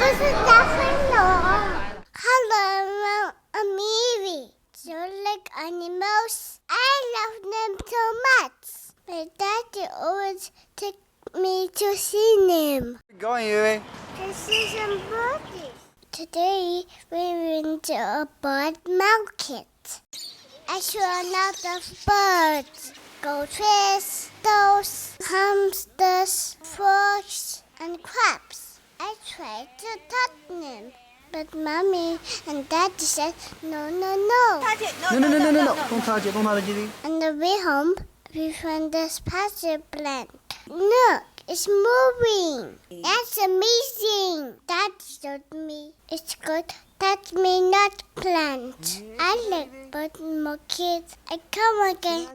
是大灰龙。Hello, I'm Evie. Do you like animals? I love them so much. My daddy always takes me to see them. Go on, Evie. To see some birds. Today we went to a bird market. I saw a lot of birds. Goldfish, toads, hamsters, frogs, and crabs. I tried to touch them, but Mommy and Daddy said no. No. Don't touch it. On the way home, we found the spider plant. Look, it's moving. That's amazing. Daddy told me it's good. Touch me, not plant. I like birds more kids. I come again.